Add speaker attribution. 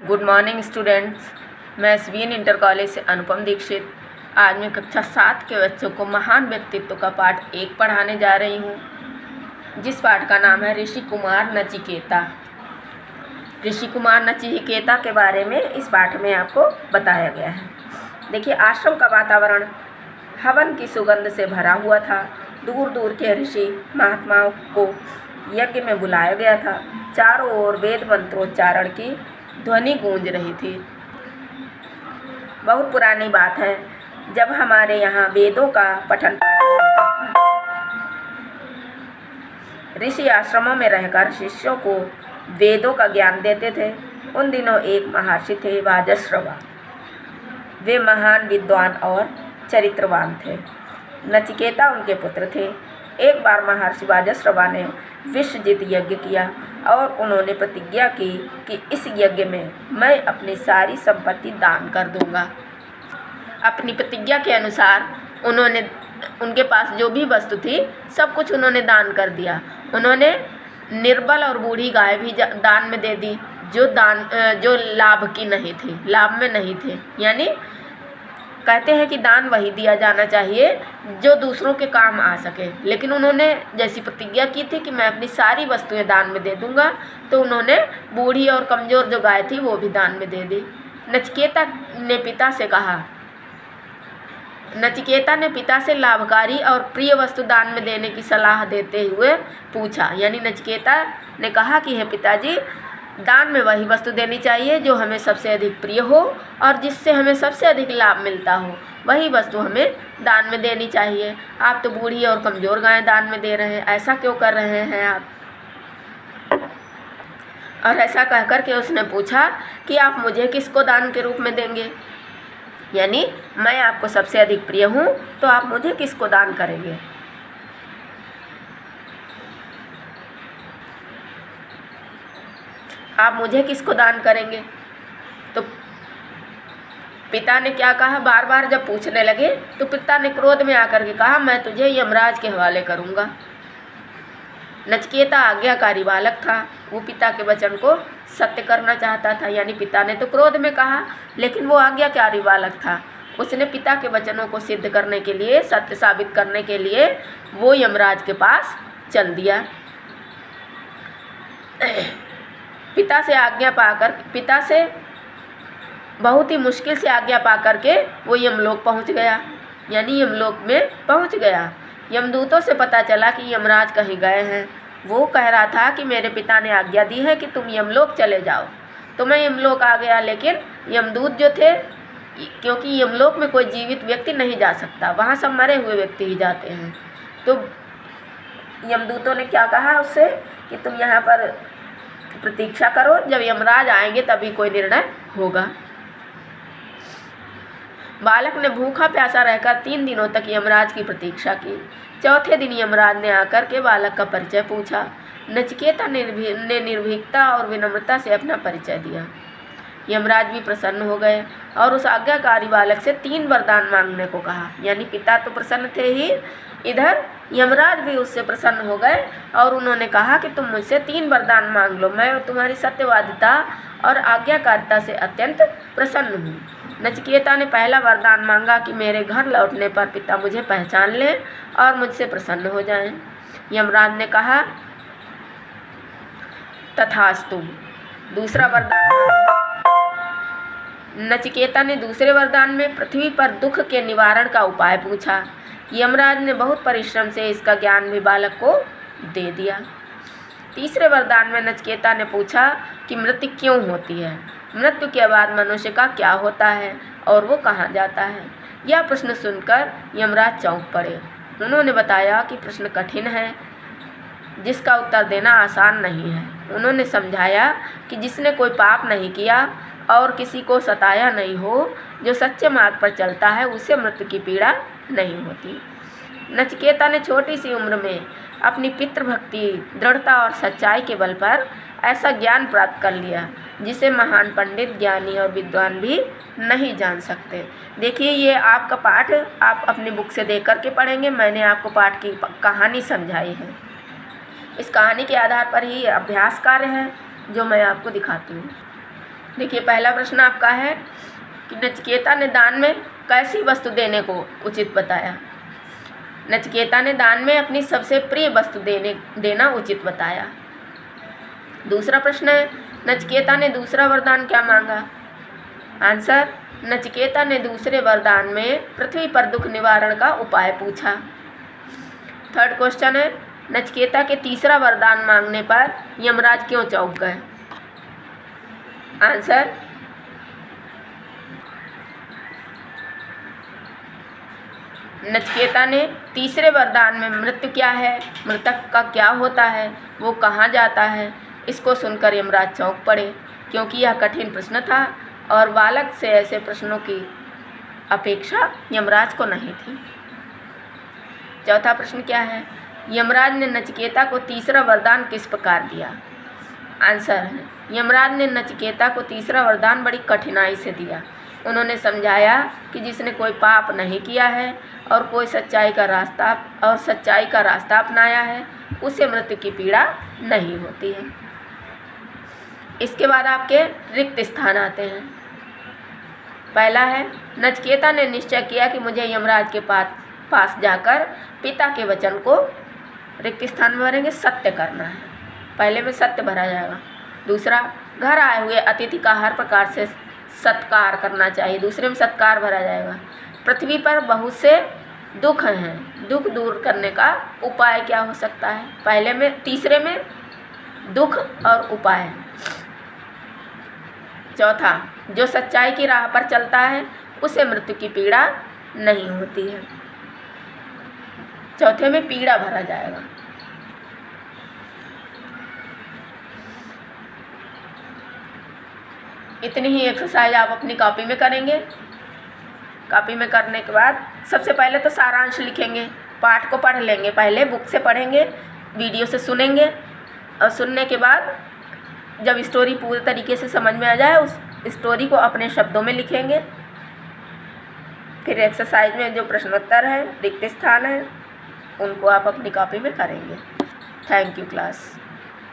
Speaker 1: Good morning students. मैं SVN inter college से अनुपम दीक्षित आज मैं कक्षा 7 के बच्चों को महान व्यक्तित्व का पाठ 1 पढ़ाने जा रही हूँ, जिस पाठ का नाम है ऋषि कुमार नचिकेता। ऋषि कुमार नचिकेता के बारे में इस पाठ में आपको बताया गया है। देखिए, आश्रम का वातावरण हवन की सुगंध से भरा हुआ था। दूर दूर के ऋषि महात्माओं को यज्ञ में बुलाया गया था। चारों ओर वेद मंत्रोच्चारण की ध्वनि गूंज रही थी। बहुत पुरानी बात है, जब हमारे यहाँ वेदों का पठन पाठन होता था। ऋषि आश्रमों में रहकर शिष्यों को वेदों का ज्ञान देते थे। उन दिनों एक महर्षि थे, वाजश्रवा। वे महान विद्वान और चरित्रवान थे। नचिकेता उनके पुत्र थे। एक बार महर्षि वाजश्रवा ने विश्वजित यज्ञ किया और उन्होंने प्रतिज्ञा की कि इस यज्ञ में मैं अपनी सारी संपत्ति दान कर दूंगा। अपनी प्रतिज्ञा के अनुसार उनके पास जो भी वस्तु थी सब कुछ उन्होंने दान कर दिया। उन्होंने निर्बल और बूढ़ी गाय भी दान में दे दी, जो लाभ की नहीं थी, लाभ में नहीं थे। यानी कहते हैं कि दान वही दिया जाना चाहिए जो दूसरों के काम आ सके। लेकिन उन्होंने जैसी प्रतिज्ञा की थी कि मैं अपनी सारी वस्तुएं दान में दे दूंगा, तो उन्होंने बूढ़ी और कमज़ोर जो गाय थी वो भी दान में दे दी। नचिकेता ने पिता से लाभकारी और प्रिय वस्तु दान में देने की सलाह देते हुए पूछा। यानी नचिकेता ने कहा कि हे पिताजी, दान में वही वस्तु देनी चाहिए जो हमें सबसे अधिक प्रिय हो और जिससे हमें सबसे अधिक लाभ मिलता हो, वही वस्तु हमें दान में देनी चाहिए। आप तो बूढ़ी और कमज़ोर गायें दान में दे रहे हैं, ऐसा क्यों कर रहे हैं आप? और ऐसा कह कर के उसने पूछा कि आप मुझे किसको दान के रूप में देंगे? यानी मैं आपको सबसे अधिक प्रिय हूँ, तो आप मुझे किसको दान करेंगे? आप मुझे किसको दान करेंगे? तो पिता ने क्या कहा, बार बार जब पूछने लगे तो पिता ने क्रोध में आकर के कहा, मैं तुझे यमराज के हवाले करूँगा। नचिकेता आज्ञाकारी बालक था, वो पिता के वचन को सत्य करना चाहता था। यानी पिता ने तो क्रोध में कहा, लेकिन वो आज्ञाकारी बालक था। उसने पिता के वचनों को सिद्ध करने के लिए, सत्य साबित करने के लिए वो यमराज के पास चल दिया। पिता से बहुत ही मुश्किल से आज्ञा पा करके वो यमलोक पहुंच गया। यानी यमलोक में पहुंच गया। यमदूतों से पता चला कि यमराज कहीं गए हैं। वो कह रहा था कि मेरे पिता ने आज्ञा दी है कि तुम यमलोक चले जाओ। तो मैं यमलोक आ गया, लेकिन यमदूत जो थे, क्योंकि यमलोक में कोई जीवित व्यक्ति नहीं जा सकता, वहाँ सब मरे हुए व्यक्ति ही जाते हैं। तो यमदूतों ने क्या कहा उससे कि तुम यहाँ पर प्रतीक्षा करो, जब यमराज आएंगे तभी कोई निर्णय होगा। बालक ने भूखा प्यासा रहकर 3 दिनों तक यमराज की प्रतीक्षा की। चौथे दिन यमराज ने आकर के बालक का परिचय पूछा। नचिकेता ने निर्भीकता और विनम्रता से अपना परिचय दिया। यमराज भी प्रसन्न हो गए और उस आज्ञाकारी बालक से 3 वरदान मांगने को कहा। यानी पिता तो प्रसन्न थे ही, इधर यमराज भी उससे प्रसन्न हो गए और उन्होंने कहा कि तुम मुझसे 3 वरदान मांग लो, मैं तुम्हारी सत्यवादिता और आज्ञाकारिता से अत्यंत प्रसन्न हूँ। नचिकेता ने पहला वरदान मांगा कि मेरे घर लौटने पर पिता मुझे पहचान लें और मुझसे प्रसन्न हो जाएं। यमराज ने कहा, तथास्तु। दूसरा वरदान, नचिकेता ने दूसरे वरदान में पृथ्वी पर दुख के निवारण का उपाय पूछा। यमराज ने बहुत परिश्रम से इसका ज्ञान भी बालक को दे दिया। तीसरे वरदान में नचिकेता ने पूछा कि मृत्यु क्यों होती है, मृत्यु के बाद मनुष्य का क्या होता है और वो कहाँ जाता है। यह प्रश्न सुनकर यमराज चौंक पड़े। उन्होंने बताया कि प्रश्न कठिन है, जिसका उत्तर देना आसान नहीं है। उन्होंने समझाया कि जिसने कोई पाप नहीं किया और किसी को सताया नहीं हो, जो सच्चे मार्ग पर चलता है, उसे मृत्यु की पीड़ा नहीं होती। नचिकेता ने छोटी सी उम्र में अपनी पितृभक्ति, दृढ़ता और सच्चाई के बल पर ऐसा ज्ञान प्राप्त कर लिया जिसे महान पंडित, ज्ञानी और विद्वान भी नहीं जान सकते। देखिए, ये आपका पाठ आप अपनी बुक से देख कर के पढ़ेंगे। मैंने आपको पाठ की कहानी समझाई है। इस कहानी के आधार पर ही अभ्यास कार्य है जो मैं आपको दिखाती हूँ। देखिए पहला प्रश्न आपका है कि नचिकेता ने दान में कैसी वस्तु देने को उचित बताया। नचिकेता ने दान में अपनी सबसे प्रिय वस्तु देना उचित बताया। दूसरा प्रश्न है, नचिकेता ने दूसरा वरदान क्या मांगा। आंसर, नचिकेता ने दूसरे वरदान में पृथ्वी पर दुख निवारण का उपाय पूछा। थर्ड क्वेश्चन है, नचिकेता के तीसरा वरदान मांगने पर यमराज क्यों चौंक गए। आंसर, नचिकेता ने तीसरे वरदान में मृत्यु क्या है, मृतक का क्या होता है, वो कहाँ जाता है, इसको सुनकर यमराज चौंक पड़े, क्योंकि यह कठिन प्रश्न था और बालक से ऐसे प्रश्नों की अपेक्षा यमराज को नहीं थी। चौथा प्रश्न क्या है, यमराज ने नचिकेता को तीसरा वरदान किस प्रकार दिया। आंसर है, यमराज ने नचिकेता को तीसरा वरदान बड़ी कठिनाई से दिया। उन्होंने समझाया कि जिसने कोई पाप नहीं किया है और कोई सच्चाई का रास्ता अपनाया है, उसे मृत्यु की पीड़ा नहीं होती है। इसके बाद आपके रिक्त स्थान आते हैं। पहला है, नचिकेता ने निश्चय किया कि मुझे यमराज के पास जाकर पिता के वचन को, रिक्त स्थान में भरेंगे सत्य करना है। पहले में सत्य भरा जाएगा। दूसरा, घर आए हुए अतिथि का हर प्रकार से सत्कार करना चाहिए, दूसरे में सत्कार भरा जाएगा। पृथ्वी पर बहुत से दुख हैं, दुख दूर करने का उपाय क्या हो सकता है। पहले में, तीसरे में दुख और उपाय। चौथा, जो सच्चाई की राह पर चलता है उसे मृत्यु की पीड़ा नहीं होती है। चौथे में पीड़ा भरा जाएगा। इतनी ही एक्सरसाइज आप अपनी कॉपी में करेंगे। कॉपी में करने के बाद सबसे पहले तो सारांश लिखेंगे, पाठ को पढ़ लेंगे, पहले बुक से पढ़ेंगे, वीडियो से सुनेंगे और सुनने के बाद जब स्टोरी पूरे तरीके से समझ में आ जाए उस स्टोरी को अपने शब्दों में लिखेंगे। फिर एक्सरसाइज में जो प्रश्नोत्तर है, रिक्त स्थान है, उनको आप अपनी कॉपी में करेंगे। Thank you class.